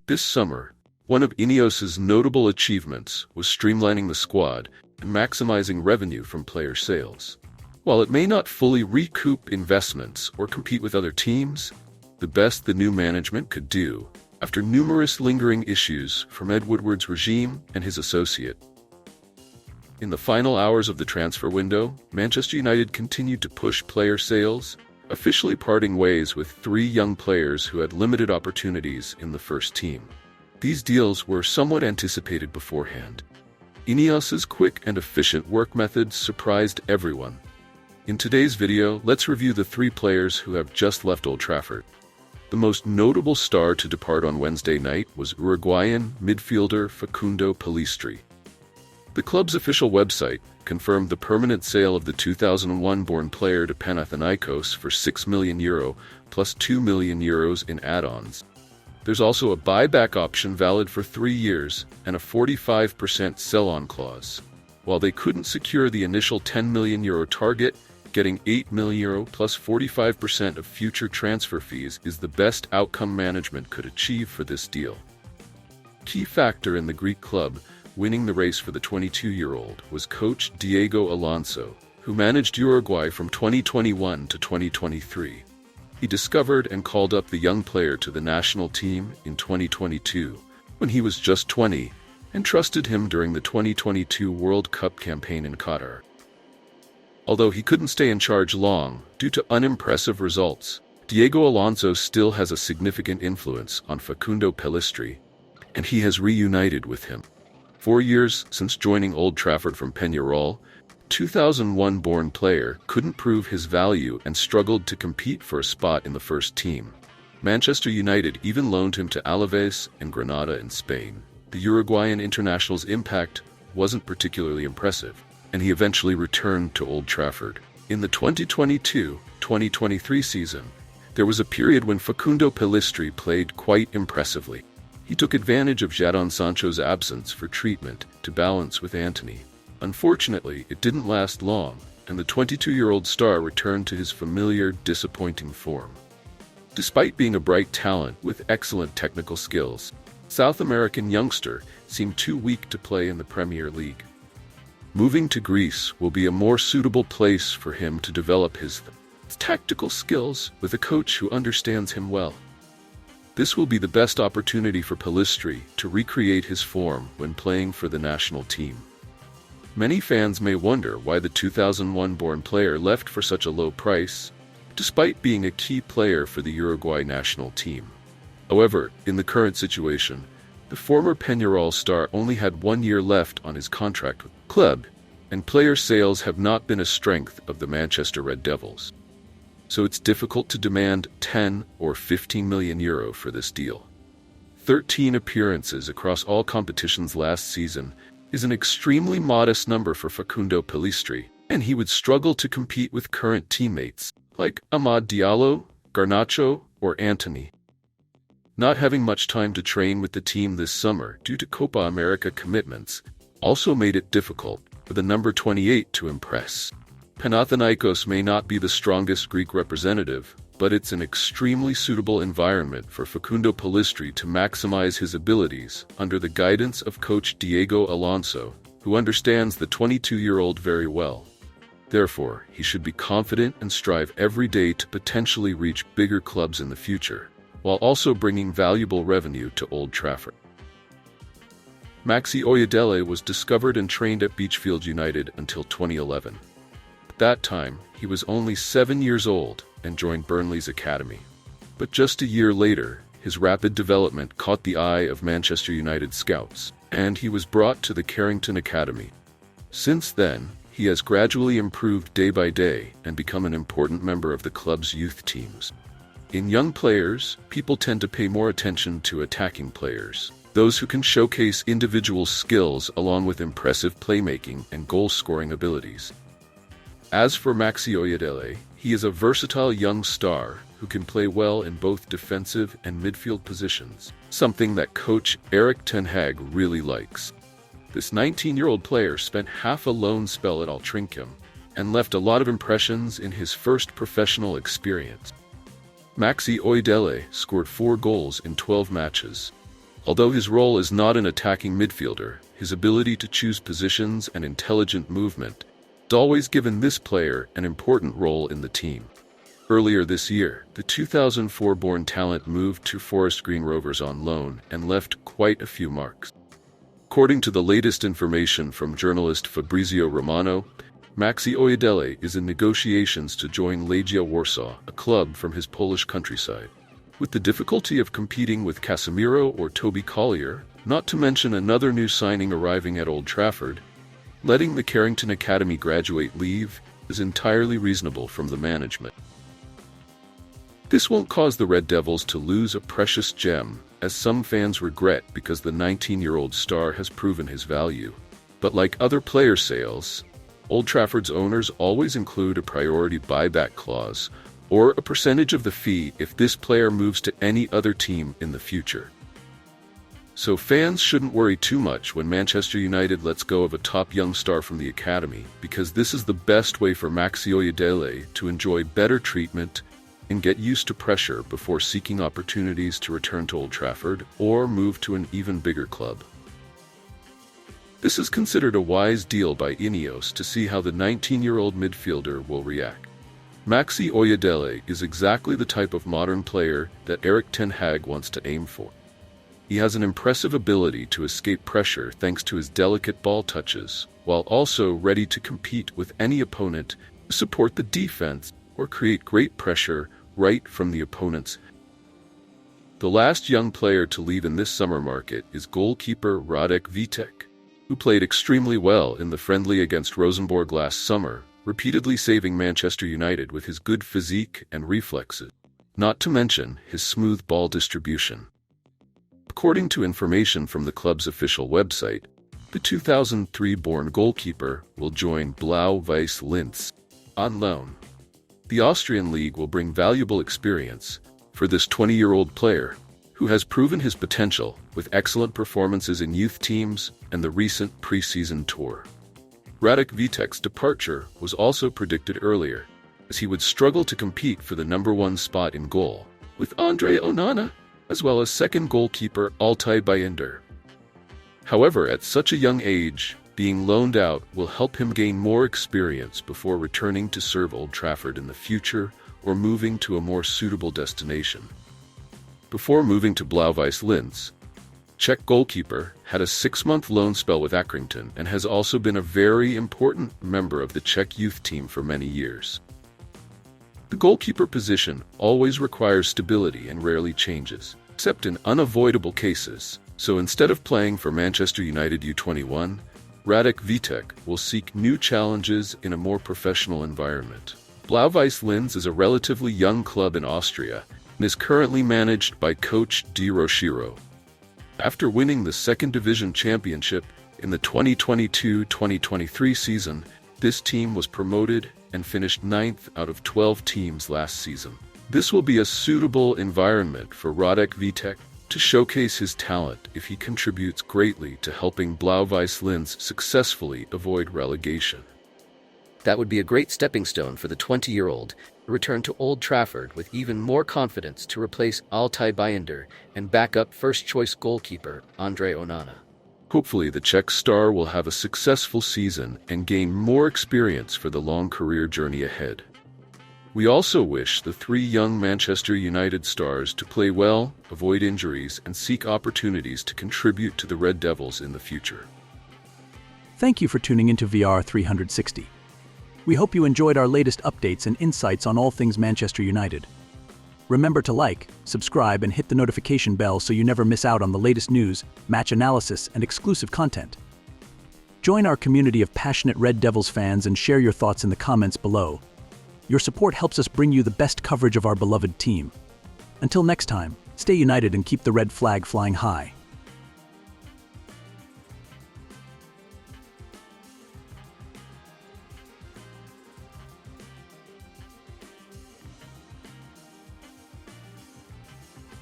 This summer, one of Ineos's notable achievements was streamlining the squad and maximizing revenue from player sales. While it may not fully recoup investments or compete with other teams, the best the new management could do, after numerous lingering issues from Ed Woodward's regime and his associate. In the final hours of the transfer window, Manchester United continued to push player sales, officially parting ways with 3 young players who had limited opportunities in the first team. These deals were somewhat anticipated beforehand. Ineos's quick and efficient work methods surprised everyone. In today's video, let's review the 3 players who have just left Old Trafford. The most notable star to depart on Wednesday night was Uruguayan midfielder Facundo Pellistri. The club's official website confirmed the permanent sale of the 2001-born player to Panathinaikos for €6 million plus €2 million in add-ons. There's also a buyback option valid for 3 years and a 45% sell-on clause. While they couldn't secure the initial €10 million target, getting €8 million plus 45% of future transfer fees is the best outcome management could achieve for this deal. Key factor in the Greek club winning the race for the 22-year-old was coach Diego Alonso, who managed Uruguay from 2021 to 2023. He discovered and called up the young player to the national team in 2022, when he was just 20, and trusted him during the 2022 World Cup campaign in Qatar. Although he couldn't stay in charge long due to unimpressive results, Diego Alonso still has a significant influence on Facundo Pellistri, and he has reunited with him. 4 years since joining Old Trafford from Peñarol, 2001-born player couldn't prove his value and struggled to compete for a spot in the first team. Manchester United even loaned him to Alaves and Granada in Spain. The Uruguayan international's impact wasn't particularly impressive, and he eventually returned to Old Trafford. In the 2022-2023 season, there was a period when Facundo Pellistri played quite impressively. He took advantage of Jadon Sancho's absence for treatment to balance with Antony. Unfortunately, it didn't last long, and the 22-year-old star returned to his familiar, disappointing form. Despite being a bright talent with excellent technical skills, South American youngster seemed too weak to play in the Premier League. Moving to Greece will be a more suitable place for him to develop his tactical skills with a coach who understands him well. This will be the best opportunity for Pellistri to recreate his form when playing for the national team. Many fans may wonder why the 2001-born player left for such a low price, despite being a key player for the Uruguay national team. However, in the current situation, the former Peñarol star only had 1 year left on his contract with the club, and player sales have not been a strength of the Manchester Red Devils. So it's difficult to demand €10 or €15 million for this deal. 13 appearances across all competitions last season is an extremely modest number for Facundo Pellistri, and he would struggle to compete with current teammates like Amad Diallo, Garnacho, or Antony. Not having much time to train with the team this summer due to Copa America commitments also made it difficult for the number 28 to impress. Panathinaikos may not be the strongest Greek representative, but it's an extremely suitable environment for Facundo Pellistri to maximize his abilities under the guidance of coach Diego Alonso, who understands the 22-year-old very well. Therefore, he should be confident and strive every day to potentially reach bigger clubs in the future, while also bringing valuable revenue to Old Trafford. Maxi Oyedele was discovered and trained at Beachfield United until 2011. At that time, he was only 7 years old and joined Burnley's academy. But just a year later, his rapid development caught the eye of Manchester United scouts, and he was brought to the Carrington Academy. Since then, he has gradually improved day by day and become an important member of the club's youth teams. In young players, people tend to pay more attention to attacking players, those who can showcase individual skills along with impressive playmaking and goal-scoring abilities. As for Maxi Oyedele, he is a versatile young star who can play well in both defensive and midfield positions, something that coach Erik ten Hag really likes. This 19-year-old player spent half a loan spell at Altrincham and left a lot of impressions in his first professional experience. Maxi Oyedele scored 4 goals in 12 matches, Although his role is not an attacking midfielder, his ability to choose positions and intelligent movement has always given this player an important role in the team. Earlier this year, the 2004-born talent moved to Forest Green Rovers on loan and left quite a few marks. According to the latest information from journalist Fabrizio Romano, Maxi Oyedele is in negotiations to join Legia Warsaw, a club from his Polish countryside. With the difficulty of competing with Casemiro or Toby Collier, not to mention another new signing arriving at Old Trafford, letting the Carrington Academy graduate leave is entirely reasonable from the management. This won't cause the Red Devils to lose a precious gem, as some fans regret, because the 19-year-old star has proven his value. But like other player sales, Old Trafford's owners always include a priority buyback clause, or a percentage of the fee if this player moves to any other team in the future. So fans shouldn't worry too much when Manchester United lets go of a top young star from the academy, because this is the best way for Maxi Oyedele to enjoy better treatment and get used to pressure before seeking opportunities to return to Old Trafford or move to an even bigger club. This is considered a wise deal by Ineos to see how the 19-year-old midfielder will react. Maxi Oyedele is exactly the type of modern player that Erik ten Hag wants to aim for. He has an impressive ability to escape pressure thanks to his delicate ball touches, while also ready to compete with any opponent, support the defense, or create great pressure right from the opponent's. The last young player to leave in this summer market is goalkeeper Radek Vitek, who played extremely well in the friendly against Rosenborg last summer, repeatedly saving Manchester United with his good physique and reflexes, not to mention his smooth ball distribution. According to information from the club's official website, the 2003-born goalkeeper will join Blau-Weiß Linz on loan. The Austrian league will bring valuable experience for this 20-year-old player, who has proven his potential with excellent performances in youth teams and the recent pre-season tour. Radek Vitek's departure was also predicted earlier, as he would struggle to compete for the #1 spot in goal, with Andre Onana, as well as second goalkeeper Altay Bayındır. However, at such a young age, being loaned out will help him gain more experience before returning to serve Old Trafford in the future or moving to a more suitable destination. Before moving to Blau-Weiß Linz, Czech goalkeeper had a 6-month loan spell with Accrington and has also been a very important member of the Czech youth team for many years. The goalkeeper position always requires stability and rarely changes, except in unavoidable cases, so instead of playing for Manchester United U21, Radek Vitek will seek new challenges in a more professional environment. Blau-Weiß Linz is a relatively young club in Austria and is currently managed by coach Di Rochiro. After winning the second division championship in the 2022-2023 season, this team was promoted and finished 9th out of 12 teams last season. This will be a suitable environment for Radek Vitek to showcase his talent if he contributes greatly to helping Blau-Weiß Linz successfully avoid relegation. That would be a great stepping stone for the 20-year-old, return to Old Trafford with even more confidence to replace Altay Bayındır and backup first-choice goalkeeper Andre Onana. Hopefully the Czech star will have a successful season and gain more experience for the long career journey ahead. We also wish the 3 young Manchester United stars to play well, avoid injuries, and seek opportunities to contribute to the Red Devils in the future. Thank you for tuning into VR 360. We hope you enjoyed our latest updates and insights on all things Manchester United. Remember to like, subscribe, and hit the notification bell so you never miss out on the latest news, match analysis, and exclusive content. Join our community of passionate Red Devils fans and share your thoughts in the comments below. Your support helps us bring you the best coverage of our beloved team. Until next time, stay united and keep the red flag flying high.